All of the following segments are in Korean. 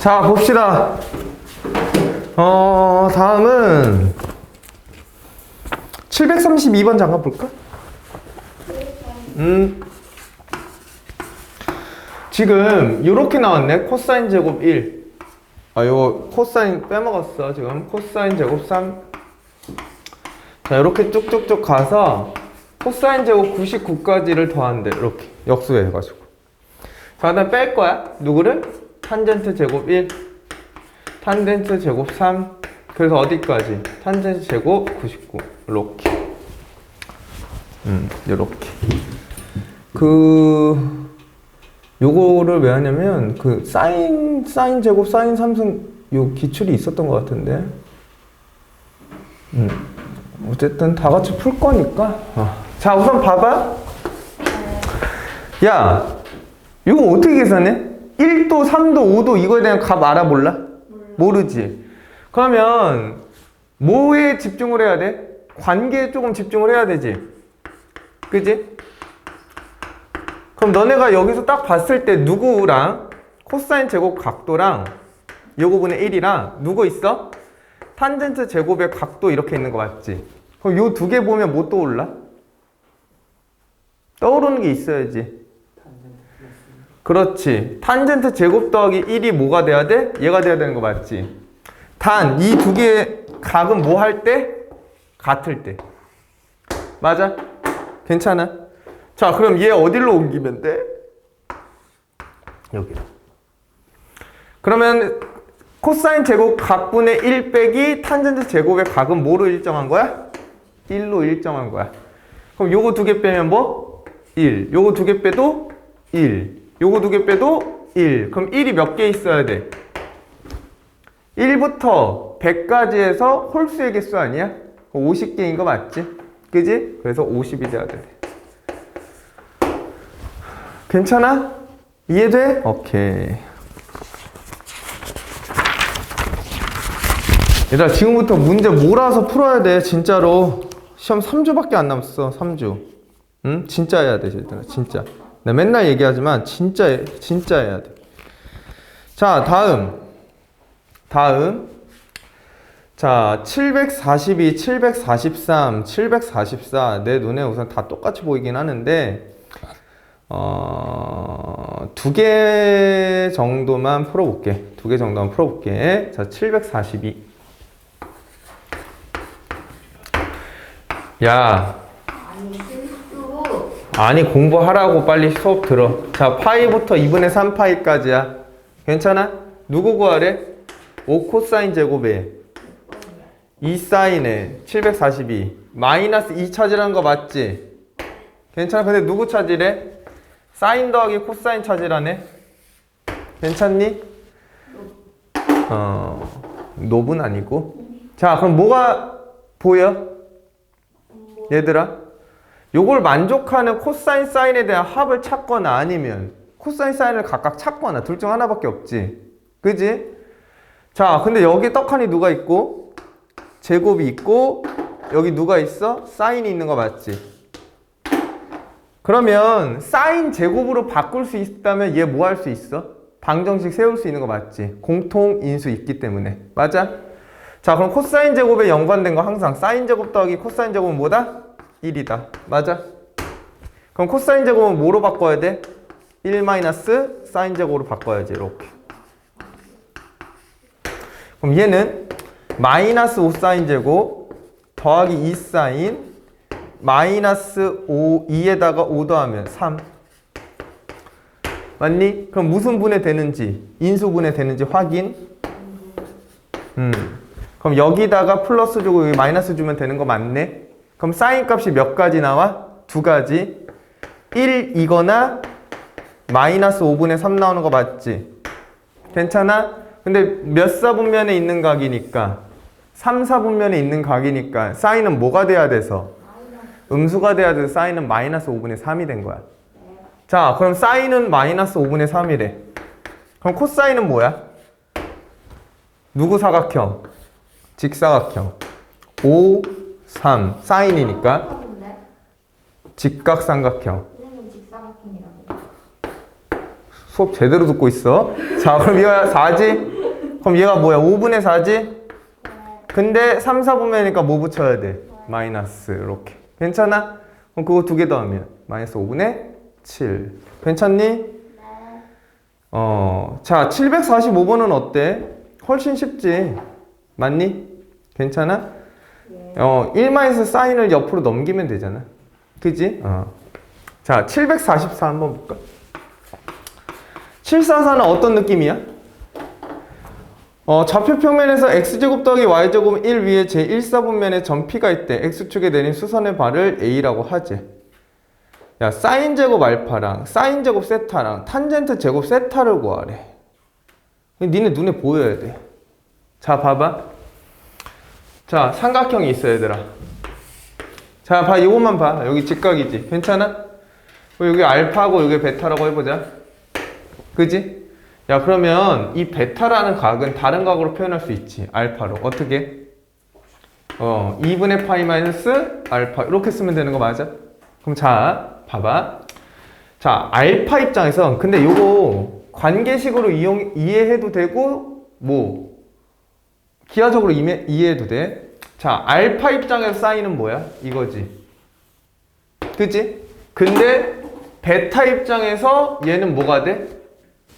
자, 봅시다. 다음은 732번 잠깐 볼까? 지금 요렇게 나왔네. 코사인 제곱 1. 요거 코사인 빼먹었어. 지금 코사인 제곱 3. 자, 요렇게 쭉쭉쭉 가서 코사인 제곱 99까지를 더한대. 이렇게 역수해 가지고. 자, 그다음 뺄 거야. 누구를? 탄젠트 제곱 1, 탄젠트 제곱 3. 그래서 어디까지? 탄젠트 제곱 99. 이렇게. 요렇게. 요거를 왜 하냐면 사인 제곱 사인 3승 요 기출이 있었던 것 같은데. 어쨌든 다 같이 풀 거니까. 자, 우선 봐봐. 야, 이거 어떻게 계산해? 1도, 3도, 5도 이거에 대한 값 알아 몰라? 모르지. 그러면 뭐에 집중을 해야 돼? 관계에 조금 집중을 해야 되지. 그지? 그럼 너네가 여기서 딱 봤을 때 누구랑 코사인 제곱 각도랑 요거분의 1이랑 누구 있어? 탄젠트 제곱의 각도 이렇게 있는 거 맞지? 그럼 요 두 개 보면 뭐 떠올라? 떠오르는 게 있어야지. 그렇지. 탄젠트 제곱 더하기 1이 뭐가 돼야 돼? 얘가 돼야 되는 거 맞지? 단, 이 두 개의 각은 뭐 할 때? 같을 때. 맞아? 괜찮아? 자, 그럼 얘 어디로 옮기면 돼? 여기로. 그러면 코사인 제곱 각분의 1 빼기 탄젠트 제곱의 각은 뭐로 일정한 거야? 1로 일정한 거야. 그럼 요거 두 개 빼면 뭐? 1. 요거 두 개 빼도 1. 요거 두 개 빼도 1. 그럼 1이 몇 개 있어야 돼? 1부터 100까지 해서 홀수의 개수 아니야? 50개인 거 맞지? 그지? 그래서 50이 돼야 돼. 괜찮아? 이해돼? 오케이. 얘들아, 지금부터 문제 몰아서 풀어야 돼. 진짜로. 시험 3주밖에 안 남았어. 3주. 응? 진짜 해야 돼. 얘들아. 진짜. 내가 맨날 얘기하지만 진짜 해야 돼. 자, 다음. 자, 742, 743, 744. 내 눈에 우선 다 똑같이 보이긴 하는데 두 개 정도만 풀어볼게. 자, 742. 야, 아니 공부하라고 빨리 수업 들어. 자, 파이부터 2분의 3파이까지야. 괜찮아? 누구 구하래? 5 코사인 제곱에 2 사인에 742 마이너스 2 찾으라는 거 맞지? 괜찮아? 근데 누구 찾으래? 사인 더하기 코사인 찾으라네. 괜찮니? 놉은 아니고. 자, 그럼 뭐가 보여? 얘들아, 요걸 만족하는 코사인 사인에 대한 합을 찾거나 아니면 코사인 사인을 각각 찾거나 둘 중 하나밖에 없지. 그지? 자, 근데 여기 떡하니 누가 있고 제곱이 있고 여기 누가 있어? 사인이 있는 거 맞지? 그러면 사인 제곱으로 바꿀 수 있다면 얘 뭐 할 수 있어? 방정식 세울 수 있는 거 맞지? 공통인수 있기 때문에. 맞아? 자, 그럼 코사인 제곱에 연관된 거 항상 사인 제곱 더하기 코사인 제곱은 뭐다? 1이다. 맞아? 그럼 코사인 제곱은 뭐로 바꿔야 돼? 1 마이너스 사인 제곱으로 바꿔야지. 이렇게. 그럼 얘는 마이너스 5 사인 제곱 더하기 2 사인 마이너스 2에다가 5 더하면 3. 맞니? 그럼 무슨 분해 되는지, 인수분해 되는지 확인. 그럼 여기다가 플러스 주고 여기 마이너스 주면 되는 거 맞네? 그럼 사인 값이 몇 가지 나와? 두 가지. 1이거나 마이너스 5분의 3 나오는 거 맞지? 괜찮아? 근데 몇 사분면에 있는 각이니까 3, 4분면에 있는 각이니까 사인은 뭐가 돼야 돼서? 음수가 돼야 돼서 사인은 마이너스 5분의 3이 된 거야. 자, 그럼 사인은 마이너스 5분의 3이래. 그럼 코사인은 뭐야? 누구 사각형? 직사각형. 5, 3. 사인이니까 직각삼각형. 수업 제대로 듣고 있어. 자, 그럼 얘가 4지? 그럼 얘가 뭐야? 5분의 4지? 근데 3, 4분면이니까 뭐 붙여야 돼? 마이너스 이렇게. 괜찮아? 그럼 그거 두 개 더하면 마이너스 5분의 7. 괜찮니? 자, 745번은 어때? 훨씬 쉽지? 맞니? 괜찮아? 1 사인을 옆으로 넘기면 되잖아. 그지? 자, 744 한번 볼까? 744는 어떤 느낌이야? 좌표 평면에서 x제곱 더하기 y제곱 1 위에 제1사분면에 점 P가 있대. x축에 내린 수선의 발을 A라고 하지. 야, 사인제곱 알파랑 사인제곱 세타랑 탄젠트 제곱 세타를 구하래. 니네 눈에 보여야 돼. 자, 봐봐. 자, 삼각형이 있어, 얘들아. 자, 봐, 이것만 봐. 여기 직각이지. 괜찮아? 여기 알파고 여기 베타라고 해보자. 그지? 야, 그러면 이 베타라는 각은 다른 각으로 표현할 수 있지. 알파로. 어떻게? 2분의 파이 마이너스 알파. 이렇게 쓰면 되는 거 맞아? 그럼 자, 봐봐. 자, 알파 입장에서 근데 요거 관계식으로 이해해도 되고 뭐 기하적으로 이해해도 돼. 자, 알파 입장에서 사인은 뭐야? 이거지. 그치? 근데 베타 입장에서 얘는 뭐가 돼?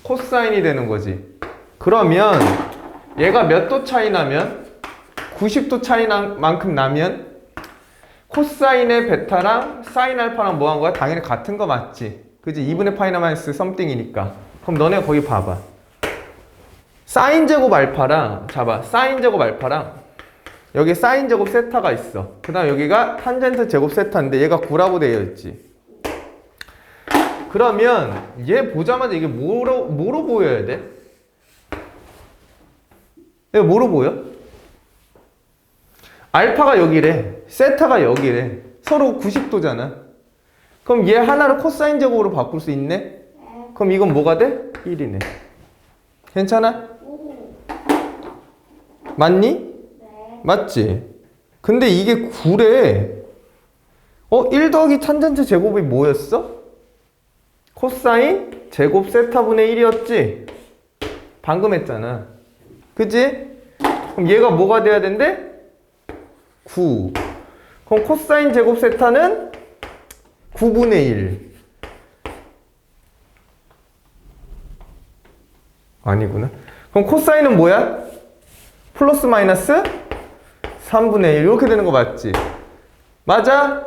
코사인이 되는 거지. 그러면 얘가 몇 도 차이 나면? 90도 차이 만큼 나면 코사인의 베타랑 사인 알파랑 뭐 한 거야? 당연히 같은 거 맞지? 그지? 2분의 파이나 마이너스 썸띵이니까. 그럼 너네 거기 봐봐. 사인 제곱 알파랑 잡아. 사인 제곱 알파랑 여기 사인 제곱 세타가 있어. 그 다음 여기가 탄젠트 제곱 세타인데 얘가 9라고 되어 있지. 그러면 얘 보자마자 이게 뭐로 보여야 돼? 얘 뭐로 보여? 알파가 여기래. 세타가 여기래. 서로 90도잖아. 그럼 얘 하나를 코사인 제곱으로 바꿀 수 있네? 그럼 이건 뭐가 돼? 1이네. 괜찮아? 맞니? 네. 맞지? 근데 이게 9래. 1 더하기 탄젠트 제곱이 뭐였어? 코사인 제곱 세타분의 1이었지? 방금 했잖아. 그치? 그럼 얘가 뭐가 돼야 된대? 9. 그럼 코사인 제곱 세타는 9분의 1. 아니구나. 그럼 코사인은 뭐야? 플러스 마이너스 3분의 1. 이렇게 되는 거 맞지? 맞아?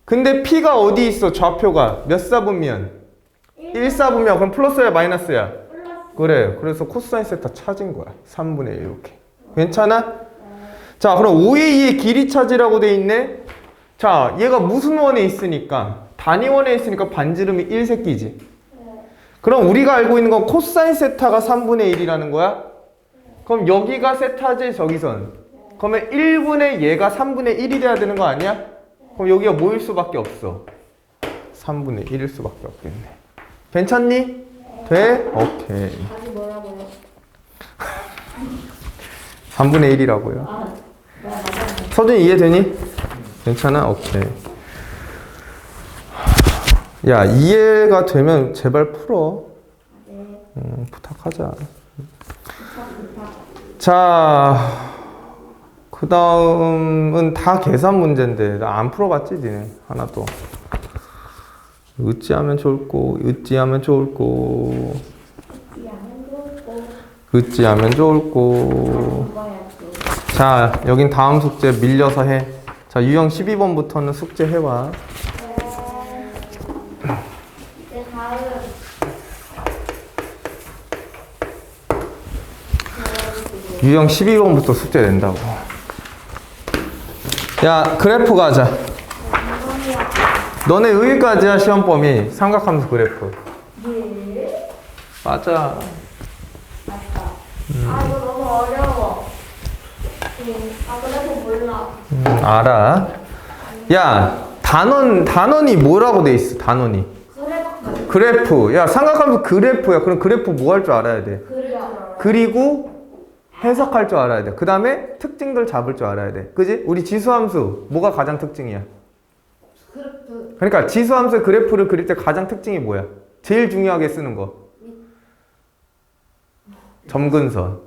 근데 P가 어디 있어? 좌표가 몇 사분면? 1사분면. 그럼 플러스야 마이너스야? 그래. 그래서 코사인 세타 찾은 거야. 3분의 1 이렇게. 괜찮아? 자, 그럼 5의 2의 길이 찾으라고 돼 있네? 자, 얘가 무슨 원에 있으니까? 단위원에 있으니까 반지름이 1새끼지. 그럼 우리가 알고 있는 건 코사인 세타가 3분의 1이라는 거야? 그럼 여기가 세타지, 저기선. 그러면 1분의 얘가 3분의 1이 돼야 되는 거 아니야? 그럼 여기가 뭐일 수밖에 없어? 3분의 1일 수밖에 없겠네. 괜찮니? 돼? 오케이. 다시 뭐라고요? 3분의 1이라고요. 맞아요. 서준이 이해되니? 괜찮아? 오케이. 야, 이해가 되면 제발 풀어. 네. 부탁하자. 자, 그 다음은 다 계산 문제인데 나 안 풀어봤지 니네 하나도. 어찌하면 좋을꼬, 어찌하면 좋을꼬, 어찌하면 좋을꼬. 자, 여긴 다음 숙제 밀려서 해. 자, 유형 12번부터는 숙제 해와. 이제 다음. 유형 12번부터 숙제 낸다고. 야, 그래프 가자. 너네 여기까지야 시험 범위. 삼각함수 그래프. 예. 맞아. 맞다. 아, 이거 너무 어려워. 그래서 몰라. 알아. 야, 단원이 뭐라고 돼 있어? 단원이. 그래프. 야, 삼각함수 그래프야. 그럼 그래프 뭐 할 줄 알아야 돼? 그리고 해석할 줄 알아야 돼. 그 다음에 특징들 잡을 줄 알아야 돼. 그지? 우리 지수함수 뭐가 가장 특징이야? 그래프 그러니까 지수함수 그래프를 그릴 때 가장 특징이 뭐야? 제일 중요하게 쓰는 거. 점근선.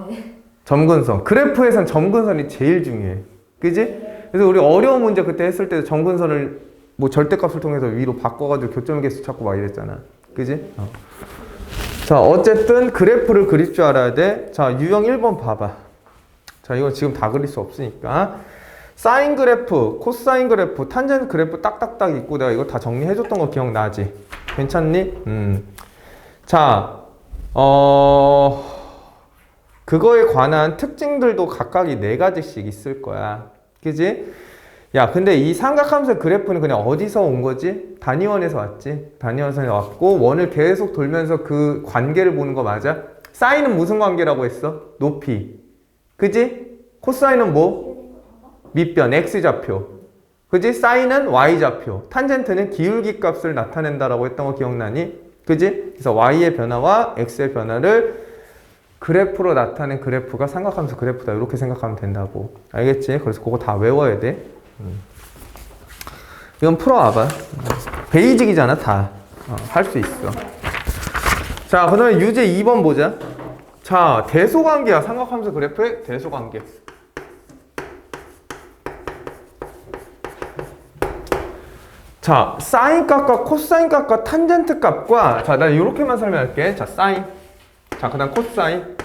네. 점근선. 그래프에선 점근선이 제일 중요해. 그지? 그래서 우리 어려운 문제 그때 했을 때도 점근선을 뭐 절대값을 통해서 위로 바꿔가지고 교점 개수 찾고 막 이랬잖아. 그지? 자, 어쨌든 그래프를 그릴 줄 알아야 돼. 자, 유형 1번 봐봐. 자, 이거 지금 다 그릴 수 없으니까. 사인 그래프, 코사인 그래프, 탄젠트 그래프 딱딱딱 있고 내가 이거 다 정리해줬던 거 기억나지? 괜찮니? 자, 그거에 관한 특징들도 각각이 4가지씩 있을 거야. 그지? 야, 근데 이 삼각함수의 그래프는 그냥 어디서 온 거지? 단위원에서 왔지? 단위원에서 왔고, 원을 계속 돌면서 그 관계를 보는 거 맞아? 사인은 무슨 관계라고 했어? 높이. 그지? 코사인은 뭐? 밑변, x좌표. 그지? 사인은 y좌표. 탄젠트는 기울기 값을 나타낸다라고 했던 거 기억나니? 그지? 그래서 y의 변화와 x의 변화를 그래프로 나타낸 그래프가 삼각함수 그래프다. 이렇게 생각하면 된다고. 알겠지? 그래서 그거 다 외워야 돼. 이건 풀어와봐. 베이직이잖아, 다. 할 수 있어. 자, 그 다음에 유제 2번 보자. 자, 대소관계야. 삼각함수 그래프의 대소관계. 자, 사인 값과 코사인 값과 탄젠트 값과, 자, 나 이렇게만 설명할게. 자, 사인. 자, 그 다음 코사인.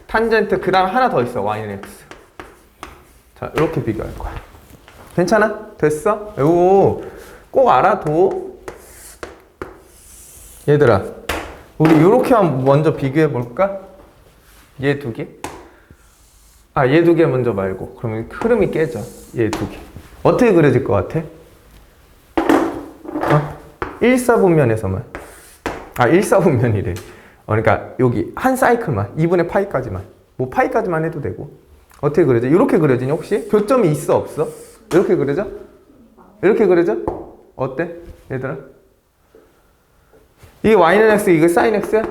탄젠트. 그 다음 하나 더 있어. y는 x. 자, 이렇게 비교할 거야. 괜찮아? 됐어? 이거 꼭 알아둬. 얘들아, 우리 이렇게 먼저 비교해 볼까? 얘 두 개? 아, 얘 두 개 먼저 말고. 그러면 흐름이 깨져. 얘 두 개. 어떻게 그려질 것 같아? 1사분면에서만. 아, 1사분면이래. 그러니까 여기 한 사이클만, 2분의 파이까지만. 뭐 파이까지만 해도 되고. 어떻게 그려져? 이렇게 그려지니 혹시? 교점이 있어, 없어? 이렇게 그려져? 이렇게 그려져? 어때? 얘들아? 이게 y는 x, 이게 sin x야?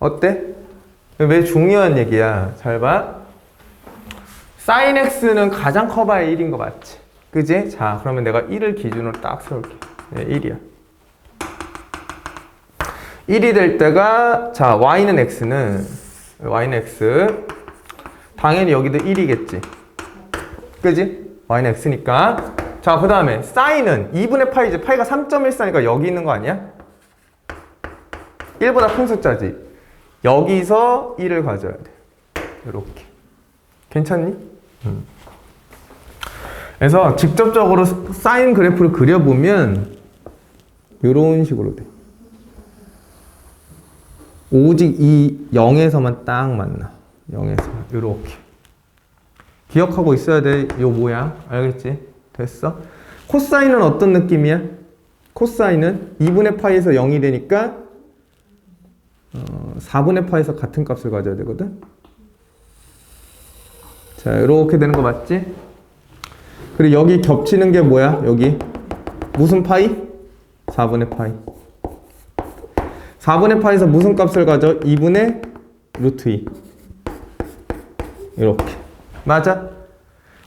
어때? 왜 중요한 얘기야? 잘 봐. sin x는 가장 커봐야 1인 거 맞지? 그지? 자, 그러면 내가 1을 기준으로 딱 세울게. 네, 1이야. 1이 될 때가, 자, y는 x. 당연히 여기도 1이겠지. 그지? y는 x니까. 자, 그 다음에 sine은 2분의 파이지. 파이가 3.14니까 여기 있는 거 아니야? 1보다 큰 숫자지. 여기서 1을 가져야 돼. 이렇게. 괜찮니? 그래서 직접적으로 사인 그래프를 그려보면 이런 식으로 돼. 오직 이 0에서만 딱 만나. 0에서 이렇게. 기억하고 있어야 돼. 요 모양. 알겠지? 됐어? 코사인은 어떤 느낌이야? 코사인은 2분의 파이에서 0이 되니까 4분의 파에서 같은 값을 가져야 되거든. 자, 이렇게 되는 거 맞지? 그리고 여기 겹치는 게 뭐야? 여기 무슨 파이? 4분의 파이. 4분의 파에서 무슨 값을 가져? 2분의 루트 2. 이렇게. 맞아?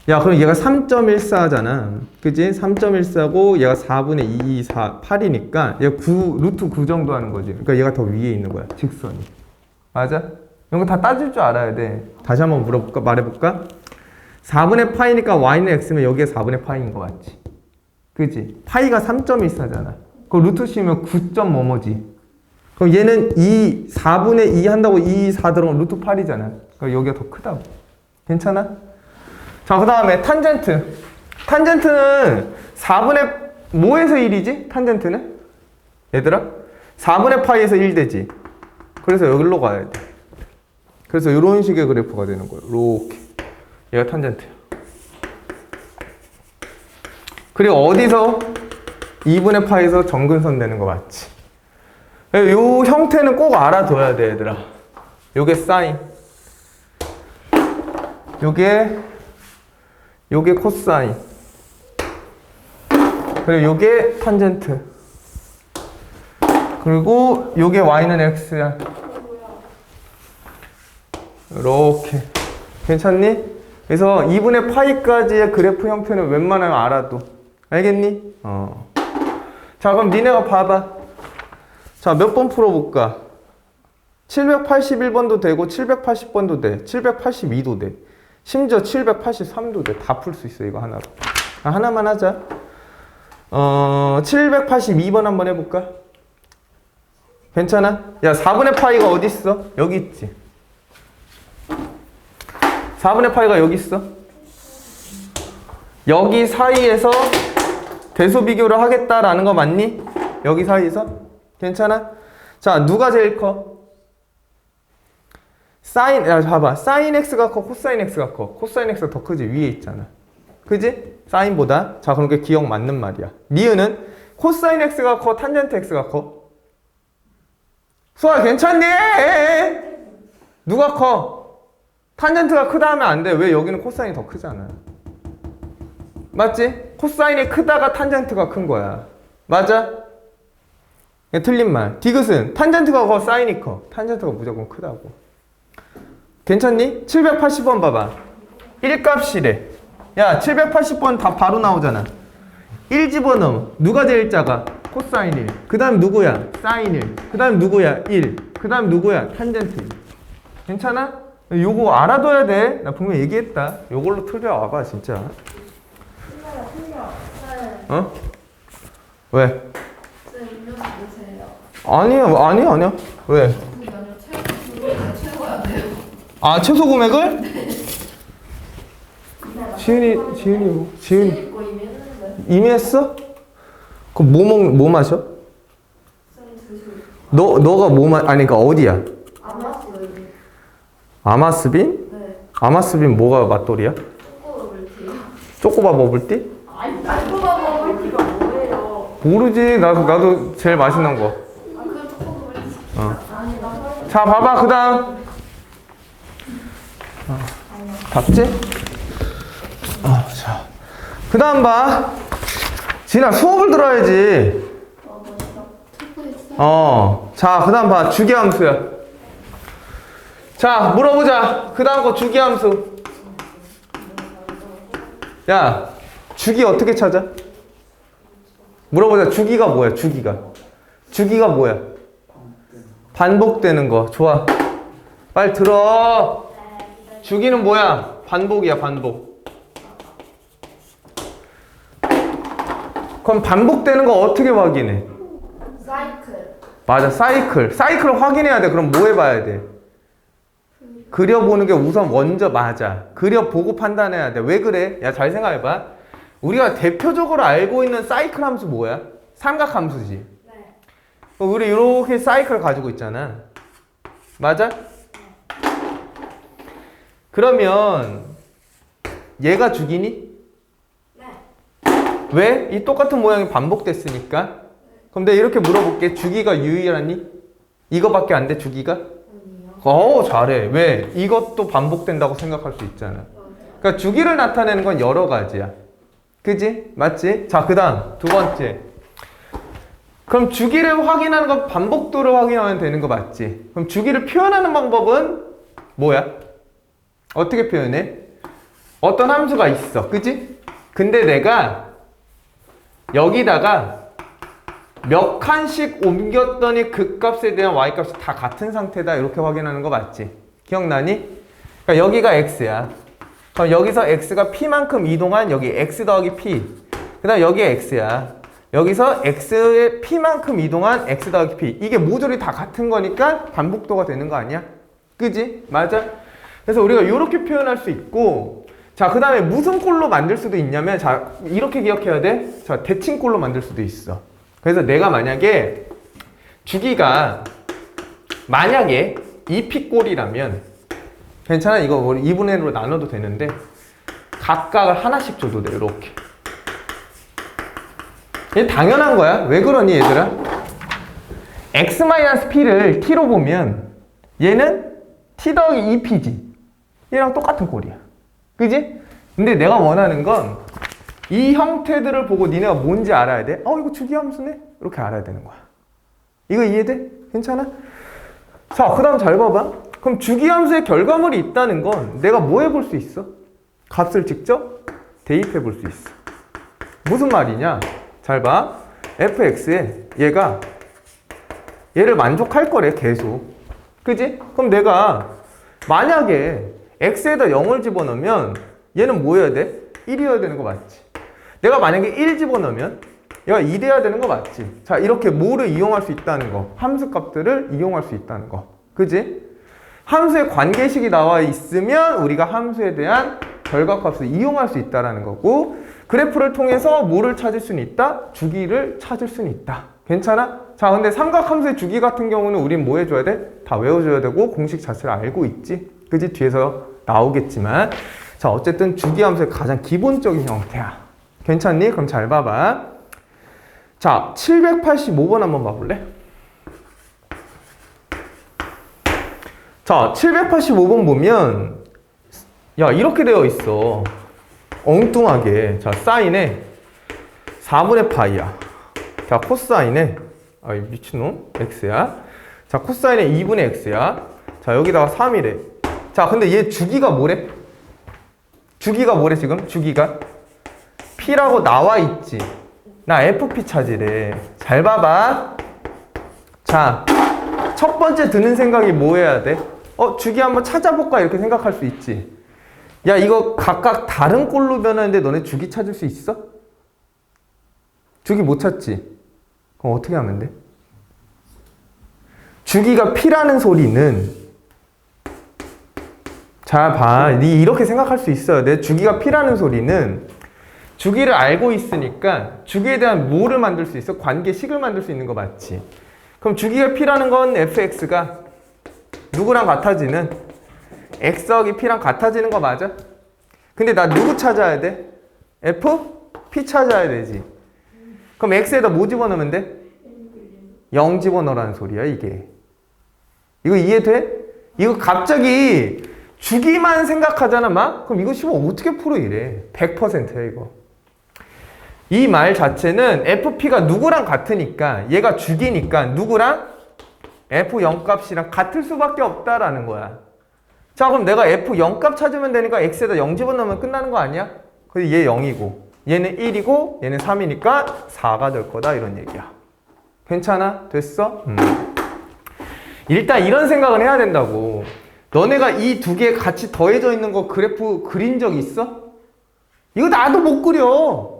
야, 그럼 얘가 3.14잖아. 그지? 3.14고 얘가 4분의 2, 4, 8이니까 얘가 9, 루트 9 정도 하는 거지. 그러니까 얘가 더 위에 있는 거야. 직선이. 맞아? 이런 거 다 따질 줄 알아야 돼. 다시 한번 물어볼까? 말해볼까? 4분의 파이니까 y는 x면 여기에 4분의 파이인 거 맞지? 그지? 파이가 3.14잖아. 그 루트 씌우면 9점 뭐뭐지? 그럼 얘는 4분의 2 한다고 2, 4 들어오면 루트 8이잖아. 그러니까 여기가 더 크다고. 괜찮아? 자, 그 다음에 탄젠트. 탄젠트는 4분의 뭐에서 1이지? 탄젠트는? 얘들아? 4분의 파이에서 1 되지. 그래서 여기로 가야 돼. 그래서 이런 식의 그래프가 되는 거예요. 이렇게. 얘가 탄젠트야. 그리고 어디서? 2분의 파에서 정근선 되는 거 맞지? 이 형태는 꼭 알아둬야 돼, 얘들아. 요게 사인. 요게 코사인. 그리고 요게 탄젠트. 그리고 요게 y는 x야. 이렇게. 괜찮니? 그래서 2분의 파이까지의 그래프 형태는 웬만하면 알아도. 알겠니? 자, 그럼 니네가 봐봐. 자, 몇 번 풀어볼까? 781번도 되고 780번도 돼. 782도 돼. 심지어 783도 돼. 다 풀 수 있어 이거 하나로. 하나만 하자. 782번 한번 해볼까? 괜찮아? 야 4분의 파이가 어디 있어? 여기 있지. 4분의 파이가 여기 있어. 여기 사이에서 대소 비교를 하겠다라는 거 맞니? 여기 사이에서? 괜찮아? 자, 누가 제일 커? 사인, 야, 봐봐. 사인 x가 커, 코사인 x가 커. 코사인 x가 더 크지? 위에 있잖아. 그지? 사인보다. 자, 그럼 그게 기억 맞는 말이야. 니은은 코사인 x가 커, 탄젠트 x가 커? 수아, 괜찮니? 누가 커? 탄젠트가 크다 하면 안 돼. 왜? 여기는 코사인이 더 크잖아. 맞지? 코사인이 크다가 탄젠트가 큰 거야. 맞아? 틀린 말. 디귿은 탄젠트가 커, 사인이 커. 탄젠트가 무조건 크다고. 괜찮니? 780번 봐봐. 1값이래. 야, 780번 다 바로 나오잖아. 1 집어넣어. 누가 제일 작아? 코사인 1. 그 다음 누구야? 사인 1. 그 다음 누구야? 1. 그 다음 누구야? 탄젠트 1. 괜찮아? 요거 알아둬야 돼. 나 분명 얘기했다. 요걸로 틀려와봐, 진짜. 어? 왜? 쌤, 음료수 드세요. 아니야. 왜? 아, 최소 금액을? 지은이 이거 이미 했는데. 이미 했어? 그럼 뭐 마셔? 쌤 드시고. 너가 아니, 그니까 어디야? 아마스요. 아마스빈? 네. 아마스빈 뭐가 맛돌이야? 초코 물티요. 초코바 버블티? 아니, 초코바 버블티가 뭐예요? 모르지. 나도 제일 맛있는 거. 아, 그 초코 물티. 아니, 나 설마. 자, 봐봐. 그 다음. 봤지? 자. 그 다음 봐. 진아, 수업을 들어야지. 멋있어. 초코 있어. 자, 그 다음 봐. 주기함수야. 자, 물어보자. 그 다음 거 주기함수. 야, 주기 어떻게 찾아? 물어보자. 주기가 뭐야? 주기가 뭐야? 반복되는 거. 좋아. 빨리 들어. 주기는 뭐야? 반복이야, 반복. 그럼 반복되는 거 어떻게 확인해? 사이클. 맞아, 사이클. 사이클을 확인해야 돼. 그럼 뭐 해봐야 돼? 그려보는 게 우선 먼저 맞아. 그려보고 판단해야 돼. 왜 그래? 야, 잘 생각해봐. 우리가 대표적으로 알고 있는 사이클 함수 뭐야? 삼각 함수지. 네. 우리 이렇게 사이클 가지고 있잖아. 맞아? 그러면 얘가 주기니? 네. 왜? 이 똑같은 모양이 반복됐으니까. 그럼 내가 이렇게 물어볼게. 주기가 유일하니? 이거밖에 안 돼, 주기가? 아니요. 잘해. 왜? 이것도 반복된다고 생각할 수 있잖아. 그러니까 주기를 나타내는 건 여러 가지야. 그지? 맞지? 자, 그 다음 두 번째. 그럼 주기를 확인하는 건 반복도를 확인하면 되는 거 맞지? 그럼 주기를 표현하는 방법은 뭐야? 어떻게 표현해? 어떤 함수가 있어. 그지? 근데 내가 여기다가 몇 칸씩 옮겼더니 그 값에 대한 y값이 다 같은 상태다. 이렇게 확인하는 거 맞지? 기억나니? 그러니까 여기가 x야. 그럼 여기서 x가 p만큼 이동한 여기 x 더하기 p. 그 다음 여기 x야. 여기서 x의 p만큼 이동한 x 더하기 p. 이게 모조리 다 같은 거니까 반복도가 되는 거 아니야? 그지? 맞아? 그래서 우리가 이렇게 표현할 수 있고, 자, 그 다음에 무슨 꼴로 만들 수도 있냐면, 자, 이렇게 기억해야 돼. 자, 대칭꼴로 만들 수도 있어. 그래서 내가 만약에 주기가 만약에 2p꼴이라면 괜찮아? 이거 우리 2분의 1로 나눠도 되는데 각각을 하나씩 줘도 돼. 이렇게. 이게 당연한 거야. 왜 그러니 얘들아? x-p를 t로 보면 얘는 t 더하기 2p지. 얘랑 똑같은 꼴이야. 그지? 근데 내가 원하는 건 이 형태들을 보고 니네가 뭔지 알아야 돼. 이거 주기함수네? 이렇게 알아야 되는 거야. 이거 이해돼? 괜찮아? 자, 그 다음 잘 봐봐. 그럼 주기함수의 결과물이 있다는 건 내가 뭐 해볼 수 있어? 값을 직접 대입해 볼 수 있어. 무슨 말이냐? 잘 봐. fx에 얘가 얘를 만족할 거래, 계속. 그지? 그럼 내가 만약에 x에다 0을 집어넣으면 얘는 뭐 해야 돼? 1이어야 되는 거 맞지? 내가 만약에 1 집어넣으면 얘가 2 돼야 되는 거 맞지? 자, 이렇게 뭐를 이용할 수 있다는 거. 함수 값들을 이용할 수 있다는 거. 그지? 함수의 관계식이 나와 있으면 우리가 함수에 대한 결과값을 이용할 수 있다는 거고, 그래프를 통해서 뭐를 찾을 수는 있다? 주기를 찾을 수는 있다. 괜찮아? 자, 근데 삼각함수의 주기 같은 경우는 우린 뭐 해줘야 돼? 다 외워줘야 되고 공식 자체를 알고 있지. 그지? 뒤에서 나오겠지만, 자, 어쨌든 주기함수의 가장 기본적인 형태야. 괜찮니? 그럼 잘 봐봐. 자, 785번 한번 봐볼래? 자, 785번 보면 야, 이렇게 되어 있어. 엉뚱하게. 자, 사인에 4분의 파이야. 자, 코사인에 미친놈 x야. 자, 코사인에 2분의 x야. 자, 여기다가 3이래. 자, 근데 얘 주기가 뭐래? 주기가 뭐래 지금? 주기가 p라고 나와 있지. 나 fp 찾으래. 잘 봐봐. 자, 첫 번째 드는 생각이 뭐 해야 돼? 주기 한번 찾아볼까? 이렇게 생각할 수 있지. 야, 이거 각각 다른 꼴로 변하는데 너네 주기 찾을 수 있어? 주기 못 찾지? 그럼 어떻게 하면 돼? 주기가 p라는 소리는, 자, 봐. 니 이렇게 생각할 수 있어요. 내 주기가 p라는 소리는 주기를 알고 있으니까 주기에 대한 뭐를 만들 수 있어? 관계식을 만들 수 있는 거 맞지? 그럼 주기가 p라는 건 fx가 누구랑 같아지는? x 더하기 p랑 같아지는 거 맞아? 근데 나 누구 찾아야 돼? f? p 찾아야 되지. 그럼 x에다 뭐 집어넣으면 돼? 0 집어넣으라는 소리야 이게. 이거 이해돼? 이거 갑자기 주기만 생각하잖아 막? 그럼 이거 시험 어떻게 풀어 이래. 100%야 이거. 이 말 자체는 fp가 누구랑 같으니까, 얘가 주기니까 누구랑? f0 값이랑 같을 수밖에 없다라는 거야. 자, 그럼 내가 f0 값 찾으면 되니까 x에다 0 집어넣으면 끝나는 거 아니야? 그래서 얘 0이고 얘는 1이고 얘는 3이니까 4가 될 거다 이런 얘기야. 괜찮아? 됐어? 일단 이런 생각은 해야 된다고. 너네가 이 두 개 같이 더해져 있는 거 그래프 그린 적 있어? 이거 나도 못 그려.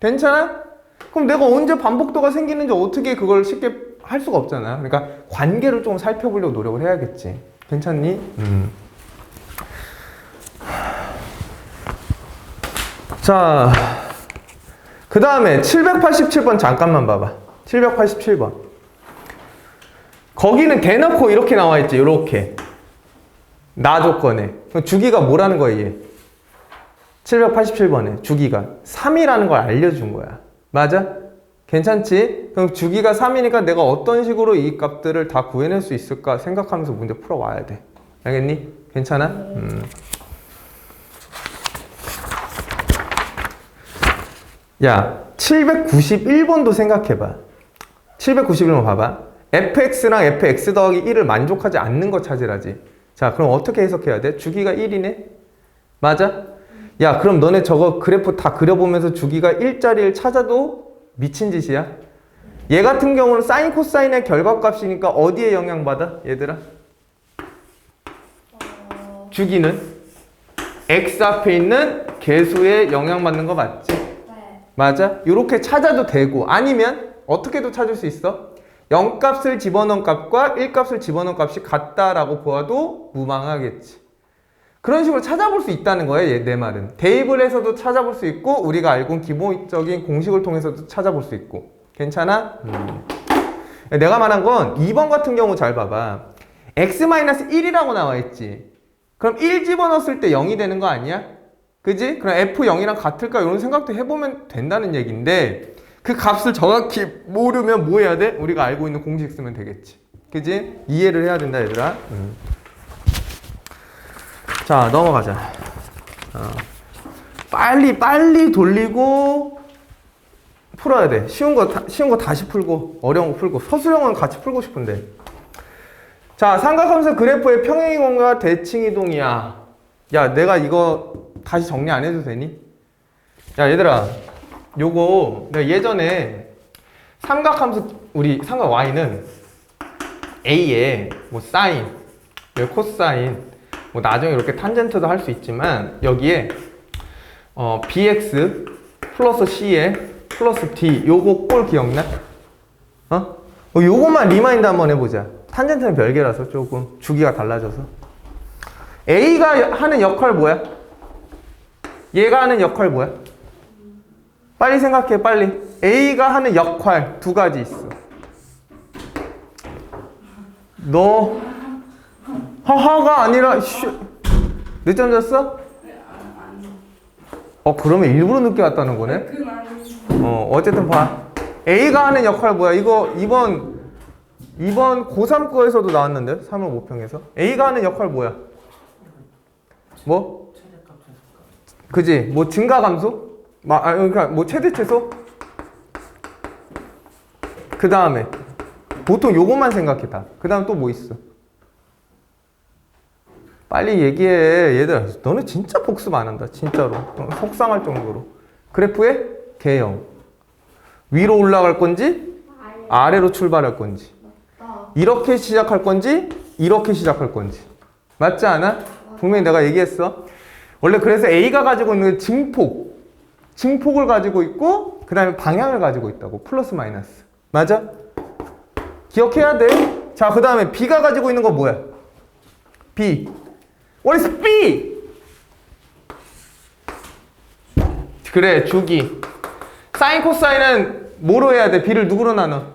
괜찮아? 그럼 내가 언제 반복도가 생기는지 어떻게 그걸 쉽게 할 수가 없잖아. 그러니까 관계를 좀 살펴보려고 노력을 해야겠지. 괜찮니? 자, 그 다음에 787번 잠깐만 봐봐. 787번. 거기는 대놓고 이렇게 나와 있지. 이렇게. 나 조건에. 그럼 주기가 뭐라는 거야, 얘? 787번에 주기가 3이라는 걸 알려준 거야. 맞아? 괜찮지? 그럼 주기가 3이니까 내가 어떤 식으로 이 값들을 다 구해낼 수 있을까 생각하면서 문제 풀어와야 돼. 알겠니? 괜찮아? 야, 791번도 생각해봐. 791번 봐봐. fx랑 fx 더하기 1을 만족하지 않는 거 찾으라지. 자, 그럼 어떻게 해석해야 돼? 주기가 1이네? 맞아? 야, 그럼 너네 저거 그래프 다 그려보면서 주기가 1자리를 찾아도 미친 짓이야? 얘 같은 경우는 사인 코사인의 결과값이니까 어디에 영향받아? 얘들아? 주기는? x 앞에 있는 개수에 영향받는 거 맞지? 네. 맞아? 이렇게 찾아도 되고, 아니면 어떻게도 찾을 수 있어? 0값을 집어넣은 값과 1값을 집어넣은 값이 같다라고 보아도 무방하겠지. 그런 식으로 찾아볼 수 있다는 거예요, 내 말은. 대입을해서도 찾아볼 수 있고, 우리가 알고 있는 기본적인 공식을 통해서도 찾아볼 수 있고. 괜찮아? 내가 말한 건 2번 같은 경우 잘 봐봐. x-1이라고 나와 있지. 그럼 1 집어넣었을 때 0이 되는 거 아니야? 그지? 그럼 f0이랑 같을까? 이런 생각도 해보면 된다는 얘기인데, 그 값을 정확히 모르면 뭐 해야 돼? 우리가 알고 있는 공식 쓰면 되겠지. 그지? 이해를 해야 된다, 얘들아. 자, 넘어가자. 빨리 돌리고 풀어야 돼. 쉬운 거 다시 풀고 어려운 거 풀고. 서술형은 같이 풀고 싶은데. 자, 삼각함수 그래프의 평행이동과 대칭이동이야. 야, 내가 이거 다시 정리 안 해도 되니? 야, 얘들아, 요거 내가 예전에 삼각함수, 우리 삼각 y는 A에 뭐 사인, 여기 코사인, 뭐 나중에 이렇게 탄젠트도 할 수 있지만 여기에 bx 플러스 c에 플러스 d 요거 꼴 기억나? 요것만 리마인드 한번 해보자. 탄젠트는 별개라서 조금 주기가 달라져서. A가 하는 역할 뭐야? 얘가 하는 역할 뭐야? 빨리 생각해, 빨리. A가 하는 역할 두 가지 있어. 너 하하가 아니라 늦잠 잤어? 그러면 일부러 늦게 왔다는 거네? 어쨌든 봐. A가 하는 역할 뭐야? 이거 이번 고3 거에서도 나왔는데 3월 5평에서 A가 하는 역할 뭐야? 뭐? 그지? 뭐 증가 감소? 그러니까 뭐 최대 최소? 그 다음에 보통 요것만 생각해 다. 그 다음 또 뭐 있어? 빨리 얘기해. 얘들아, 너네 진짜 복습 안 한다. 진짜로. 속상할 정도로. 그래프의 개형. 위로 올라갈 건지 아래로 출발할 건지, 이렇게 시작할 건지 이렇게 시작할 건지. 맞지 않아? 분명히 내가 얘기했어. 원래 그래서 A가 가지고 있는 증폭을 가지고 있고 그 다음에 방향을 가지고 있다고. 플러스 마이너스. 맞아? 기억해야 돼. 자, 그 다음에 B가 가지고 있는 건 뭐야? B. What is B? 그래, 주기. 사인 코사인은 뭐로 해야 돼? B를 누구로 나눠?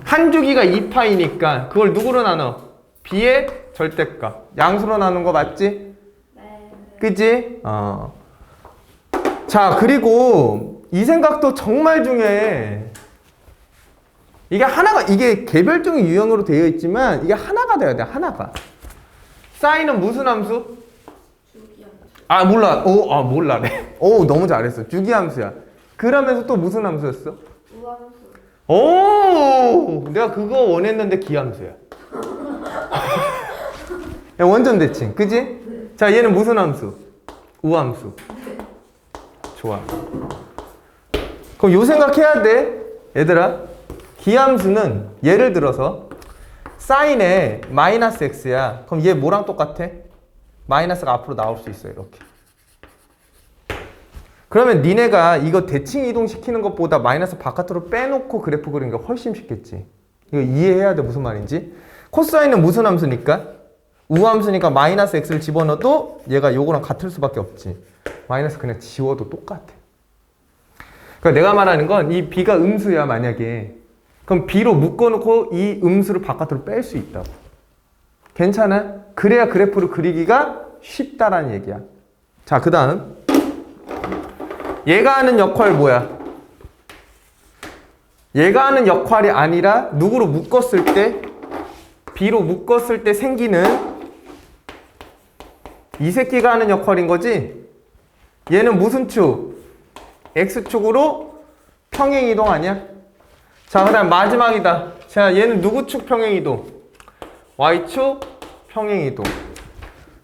한 주기가 2파이니까 그걸 누구로 나눠? B의 절대값. 양수로 나눈 거 맞지? 네. 그치? 자, 그리고 이 생각도 정말 중요해. 이게 개별적인 유형으로 되어 있지만 이게 하나가 돼야 돼, 하나가. 사인은 무슨 함수? 주기함수. 몰라. 몰라래. 너무 잘했어. 주기함수야. 그러면서 또 무슨 함수였어? 우함수. 내가 그거 원했는데 기함수야. 야, 원전 대칭. 그지? 자, 얘는 무슨 함수? 우함수. 좋아. 그럼 요 생각해야 돼. 얘들아. 기함수는 예를 들어서 사인에 마이너스 x야. 그럼 얘 뭐랑 똑같아? 마이너스가 앞으로 나올 수 있어, 이렇게. 그러면 니네가 이거 대칭 이동시키는 것보다 마이너스 바깥으로 빼놓고 그래프 그리는 게 훨씬 쉽겠지. 이거 이해해야 돼, 무슨 말인지. 코사인은 무슨 함수니까? 우함수니까 마이너스 x를 집어넣어도 얘가 요거랑 같을 수밖에 없지. 마이너스 그냥 지워도 똑같아. 그러니까 내가 말하는 건 이 b가 음수야, 만약에. 그럼 b로 묶어놓고 이 음수를 바깥으로 뺄 수 있다고. 괜찮아? 그래야 그래프를 그리기가 쉽다라는 얘기야. 자, 그 다음 얘가 하는 역할 뭐야? 얘가 하는 역할이 아니라 누구로 묶었을 때, b로 묶었을 때 생기는 이 새끼가 하는 역할인 거지? 얘는 무슨 축? x축으로 평행이동 아니야? 자, 그 다음 마지막이다. 자, 얘는 누구 축 평행이동? y축 평행이동.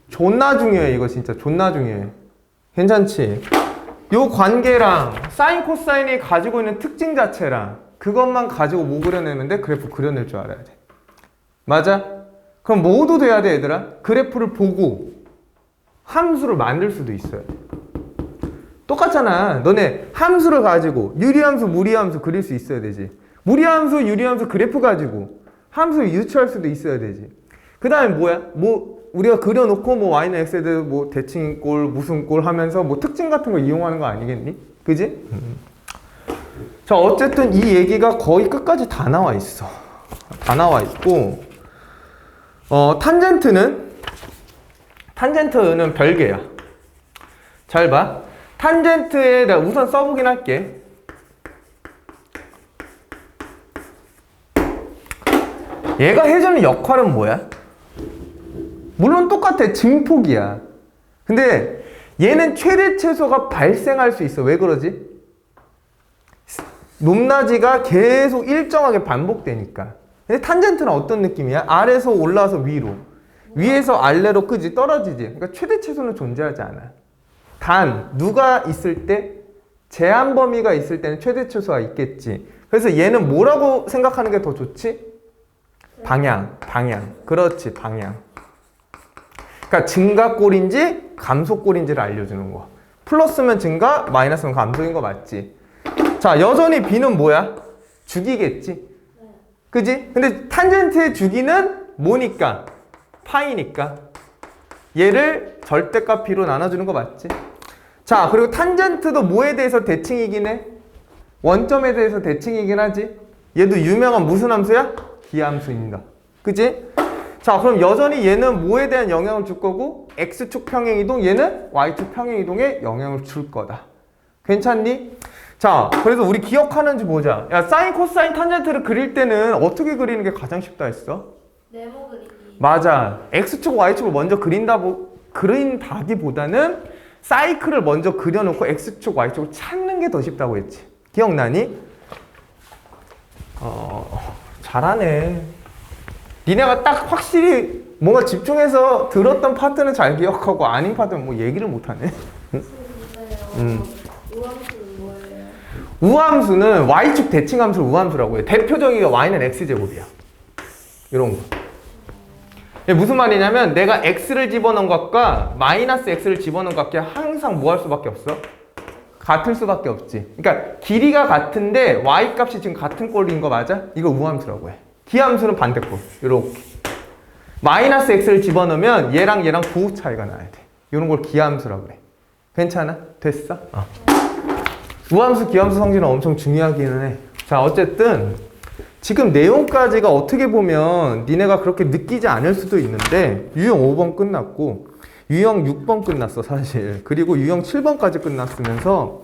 존나 중요해. 이거 진짜 존나 중요해. 괜찮지? 요 관계랑 사인 코사인이 가지고 있는 특징 자체랑 그것만 가지고 뭐 그려내면 돼? 그래프 그려낼 줄 알아야 돼. 맞아? 그럼 뭐도 돼야 돼, 얘들아? 그래프를 보고 함수를 만들 수도 있어요. 똑같잖아. 너네 함수를 가지고 유리함수, 무리함수 그릴 수 있어야 되지. 무리함수, 유리함수 그래프 가지고 함수를 유추할 수도 있어야 되지. 그 다음에 뭐야? 우리가 그려놓고 y는 x에 대해 대칭 꼴, 무슨 꼴 하면서 특징 같은 거 이용하는 거 아니겠니? 그지? 자, 어쨌든 이 얘기가 거의 끝까지 다 나와 있어. 다 나와 있고, 탄젠트는 별개야. 잘 봐. 탄젠트에 내가 우선 써보긴 할게. 얘가 해주는 역할은 뭐야? 물론 똑같아. 증폭이야. 근데 얘는 최대 최소가 발생할 수 있어. 왜 그러지? 높낮이가 계속 일정하게 반복되니까. 근데 탄젠트는 어떤 느낌이야? 아래에서 올라와서 위로, 위에서 아래로 그지 떨어지지. 그러니까 최대 최소는 존재하지 않아. 단 누가 있을 때, 제한 범위가 있을 때는 최대 최소가 있겠지. 그래서 얘는 뭐라고 생각하는 게 더 좋지? 방향. 그렇지, 방향. 그러니까 증가꼴인지 감소꼴인지를 알려주는 거. 플러스면 증가, 마이너스면 감소인 거 맞지? 자, 여전히 b는 뭐야? 주기겠지? 그지? 근데 탄젠트의 주기는 뭐니까? 파이니까. 얘를 절대값 b로 나눠주는 거 맞지? 자, 그리고 탄젠트도 뭐에 대해서 대칭이긴 해? 원점에 대해서 대칭이긴 하지? 얘도 유명한 무슨 함수야? 기함수입니다. 그지? 자, 그럼 여전히 얘는 뭐에 대한 영향을 줄 거고 x축 평행이동, 얘는 y축 평행이동에 영향을 줄 거다. 괜찮니? 자, 그래서 우리 기억하는지 보자. 야, 사인, 코사인, 탄젠트를 그릴 때는 어떻게 그리는 게 가장 쉽다 했어? 네모 그리기. 맞아. x축, y축을 먼저 그린다기보다는 사이클을 먼저 그려놓고 x축, y축을 찾는 게 더 쉽다고 했지. 기억나니? 잘하네. 니네가 딱 확실히 뭔가 집중해서 들었던 파트는 잘 기억하고 아닌 파트는 뭐 얘기를 못하네. 우함수는 뭐예요? 우함수는 y축 대칭함수를 우함수라고 해. 대표적인 게 y는 x제곱이야. 이런 거. 이게 무슨 말이냐면 내가 x를 집어넣은 것과 마이너스 x를 집어넣은 것과 항상 뭐 할 수밖에 없어? 같을 수밖에 없지. 그러니까 길이가 같은데 y 값이 지금 같은 꼴인 거 맞아? 이거 우함수라고 해. 기함수는 반대꼴. 이렇게. 마이너스 x를 집어넣으면 얘랑 구 차이가 나야 돼. 이런 걸 기함수라고 해. 괜찮아? 됐어? 우함수, 기함수 성질은 엄청 중요하기는 해. 자, 어쨌든 지금 내용까지가 어떻게 보면 니네가 그렇게 느끼지 않을 수도 있는데 유형 5번 끝났고 유형 6번 끝났어 사실. 그리고 유형 7번까지 끝났으면서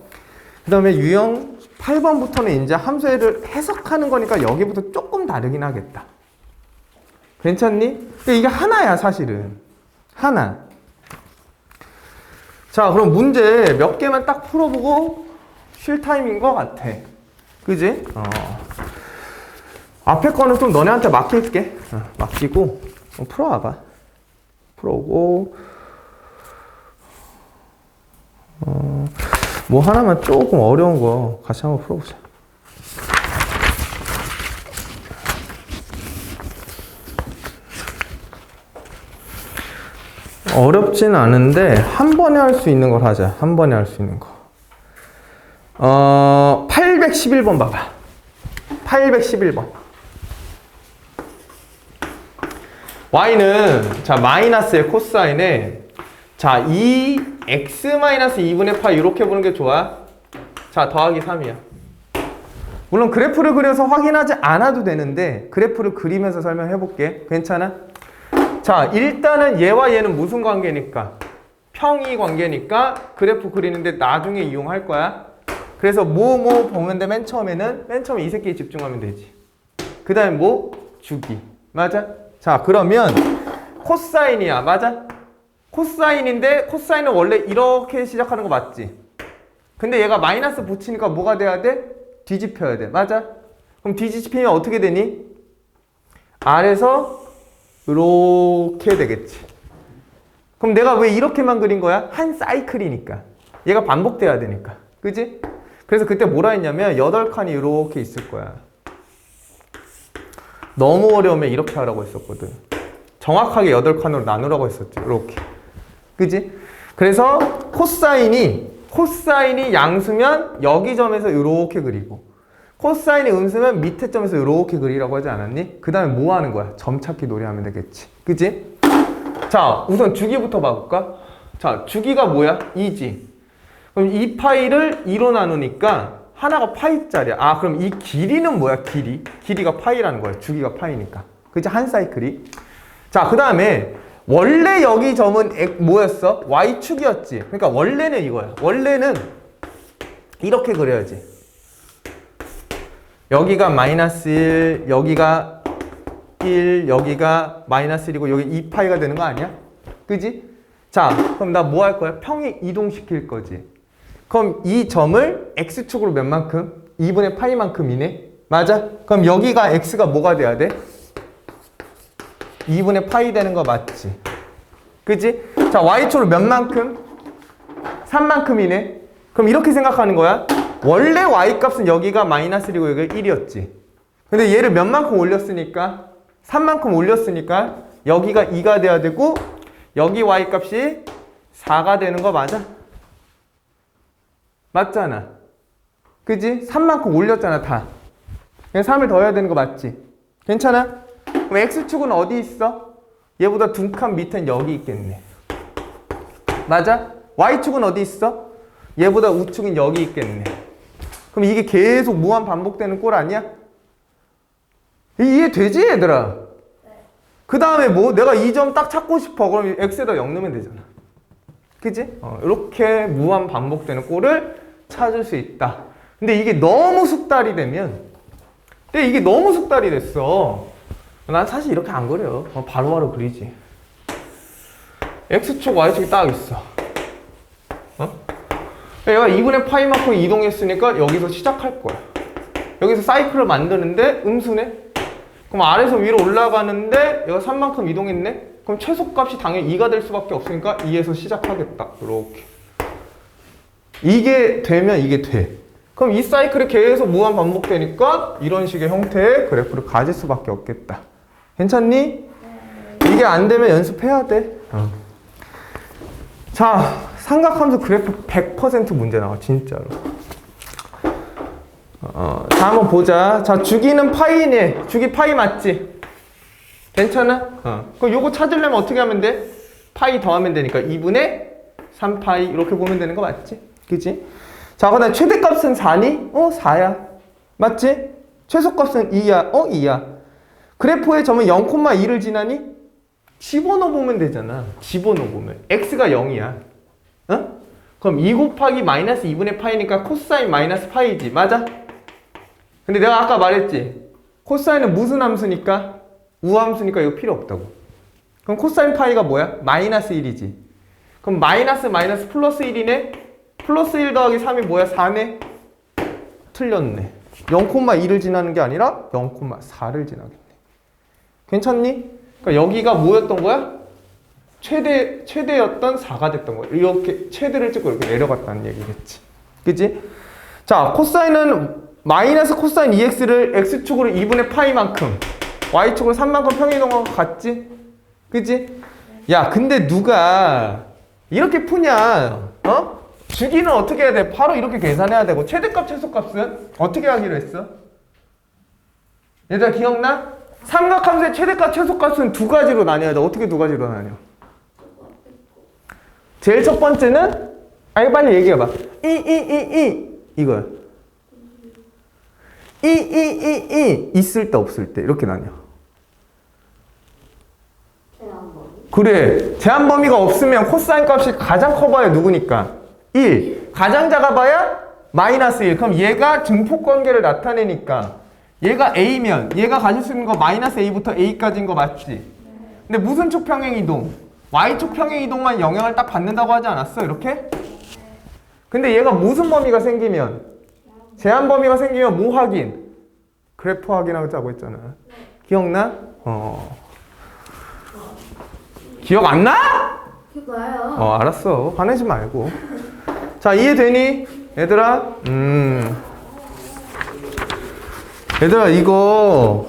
그 다음에 유형 8번부터는 이제 함수를 해석하는 거니까 여기부터 조금 다르긴 하겠다. 괜찮니? 근데 이게 하나야 사실은. 하나. 자, 그럼 문제 몇 개만 딱 풀어보고 쉴 타임인 것 같아. 그지? 앞에 거는 좀 너네한테 맡길게. 맡기고 풀어와봐. 풀어오고 뭐 하나만 조금 어려운 거 같이 한번 풀어보자. 어렵진 않은데 한 번에 할 수 있는 걸 하자. 한 번에 할 수 있는 거. 811번 봐봐. 811번. y는 자 마이너스의 코사인에 자 2x-2분의 파이 이렇게 보는 게 좋아. 자 더하기 3이야. 물론 그래프를 그려서 확인하지 않아도 되는데 그래프를 그리면서 설명해 볼게. 괜찮아? 자 일단은 얘와 얘는 무슨 관계니까? 평이 관계니까 그래프 그리는데 나중에 이용할 거야. 그래서 뭐 보면 돼. 맨 처음에 이 새끼에 집중하면 되지. 그 다음에 뭐? 주기. 맞아? 자 그러면 코사인이야. 맞아? 코사인인데 코사인은 원래 이렇게 시작하는 거 맞지? 근데 얘가 마이너스 붙이니까 뭐가 돼야 돼? 뒤집혀야 돼. 맞아? 그럼 뒤집히면 어떻게 되니? 아래서 이렇게 되겠지. 그럼 내가 왜 이렇게만 그린 거야? 한 사이클이니까. 얘가 반복돼야 되니까. 그지? 그래서 그때 뭐라 했냐면 8칸이 이렇게 있을 거야. 너무 어려우면 이렇게 하라고 했었거든. 정확하게 8칸으로 나누라고 했었지. 이렇게. 그지? 그래서 코사인이 양수면 여기 점에서 이렇게 그리고 코사인이 음수면 밑에 점에서 이렇게 그리라고 하지 않았니? 그 다음에 뭐 하는 거야? 점 찾기 놀이하면 되겠지. 그지? 자, 우선 주기부터 봐볼까? 자, 주기가 뭐야? 2지. 그럼 이 파이를 2로 나누니까 하나가 파이짜리야. 아, 그럼 이 길이는 뭐야? 길이가 파이라는 거야. 주기가 파이니까. 그치? 한 사이클이. 자, 그 다음에 원래 여기 점은 뭐였어? y축이었지. 그러니까 원래는 이거야. 원래는 이렇게 그려야지. 여기가 마이너스 1, 여기가 1, 여기가 마이너스 1이고 여기 2파이가 되는 거 아니야? 그지? 자, 그럼 나 뭐 할 거야? 평이 이동시킬 거지. 그럼 이 점을 x축으로 몇 만큼? 2분의 파이만큼이네? 맞아? 그럼 여기가 x가 뭐가 돼야 돼? 2분의 파이 되는 거 맞지? 그지? 자, y축으로 몇 만큼? 3만큼이네? 그럼 이렇게 생각하는 거야? 원래 y값은 여기가 마이너스 1이고 여기가 1이었지. 근데 얘를 몇 만큼 올렸으니까 3만큼 올렸으니까 여기가 2가 돼야 되고 여기 y값이 4가 되는 거 맞아? 맞잖아. 그지? 3만큼 올렸잖아 다. 그냥 3을 더해야 되는 거 맞지? 괜찮아? 그럼 x축은 어디 있어? 얘보다 두 칸 밑엔 여기 있겠네. 맞아? y축은 어디 있어? 얘보다 우측은 여기 있겠네. 그럼 이게 계속 무한 반복되는 꼴 아니야? 이해되지 얘들아? 그 다음에 뭐? 내가 이 점 딱 찾고 싶어. 그럼 x에다 0 넣으면 되잖아. 그치? 이렇게 무한 반복되는 꼴을 찾을 수 있다. 근데 이게 너무 숙달이 되면, 근데 이게 너무 숙달이 됐어. 난 사실 이렇게 안 그려. 바로바로 그리지. x축, y축이 딱 있어. 얘가 2분의 파이만큼 이동했으니까 여기서 시작할 거야. 여기서 사이클을 만드는데 음수네? 그럼 아래에서 위로 올라가는데 얘가 3만큼 이동했네? 그럼 최소값이 당연히 2가 될 수밖에 없으니까 2에서 시작하겠다. 이렇게. 이게 되면 이게 돼. 그럼 이 사이클이 계속 무한 반복되니까 이런 식의 형태의 그래프를 가질 수밖에 없겠다. 괜찮니? 이게 안 되면 연습해야 돼. 자, 삼각함수 그래프 100% 문제 나와, 진짜로. 자, 한번 보자. 자, 주기는 파이네. 주기 파이 맞지? 괜찮아? 그럼 요거 찾으려면 어떻게 하면 돼? 파이 더하면 되니까 2분의 3파이 이렇게 보면 되는 거 맞지? 그치? 자, 그다음에 최대값은 4니? 4야. 맞지? 최소값은 2야. 2야. 그래프의 점은 0,2를 지나니? 집어넣어 보면 되잖아. 집어넣어 보면. x가 0이야. 그럼 2 곱하기 마이너스 2분의 파이니까 코사인 마이너스 파이지. 맞아? 근데 내가 아까 말했지. 코사인은 무슨 함수니까? 우함수니까 이거 필요 없다고. 그럼 코사인 파이가 뭐야? 마이너스 1이지. 그럼 마이너스 마이너스 플러스 1이네? 플러스 1 더하기 3이 뭐야? 4네? 틀렸네. 0,2를 지나는 게 아니라 0,4를 지나겠네. 괜찮니? 그러니까 여기가 뭐였던 거야? 최대였던 4가 됐던 거야. 이렇게 최대를 찍고 이렇게 내려갔다는 얘기겠지. 그치? 자, 코사인은 마이너스 코사인 2x를 x축으로 2분의 파이만큼 y축으로 3만큼 평이동한 거 같지? 그치? 야, 근데 누가 이렇게 푸냐? 주기는 어떻게 해야 돼? 바로 이렇게 계산해야 되고 최대값 최소값은 어떻게 하기로 했어? 얘들아 기억나? 삼각함수의 최대값 최소값은 두 가지로 나뉘어야 돼. 어떻게 두 가지로 나뉘어? 제일 첫 번째는 빨리 얘기해봐. 이거야. 있을 때 없을 때 이렇게 나뉘어. 그래. 제한 범위가 없으면 코사인 값이 가장 커봐야 누구니까? 1. 가장 작아봐야 마이너스 1. 그럼 얘가 증폭 관계를 나타내니까 얘가 A면 얘가 가질 수 있는 거 마이너스 A부터 A까지인 거 맞지? 근데 무슨 쪽 평행 이동? Y쪽 평행 이동만 영향을 딱 받는다고 하지 않았어? 이렇게? 근데 얘가 무슨 범위가 생기면? 제한 범위가 생기면 뭐 확인? 그래프 확인하자고 했잖아. 기억나? 기억 안 나? 그거요. 알았어. 화내지 말고. 자, 이해되니? 얘들아? 얘들아, 이거,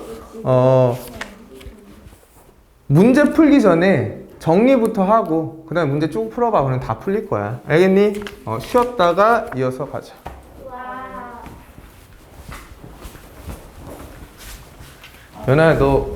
문제 풀기 전에 정리부터 하고, 그 다음에 문제 쭉 풀어봐. 그럼 다 풀릴 거야. 알겠니? 쉬었다가 이어서 가자. 연아야, 너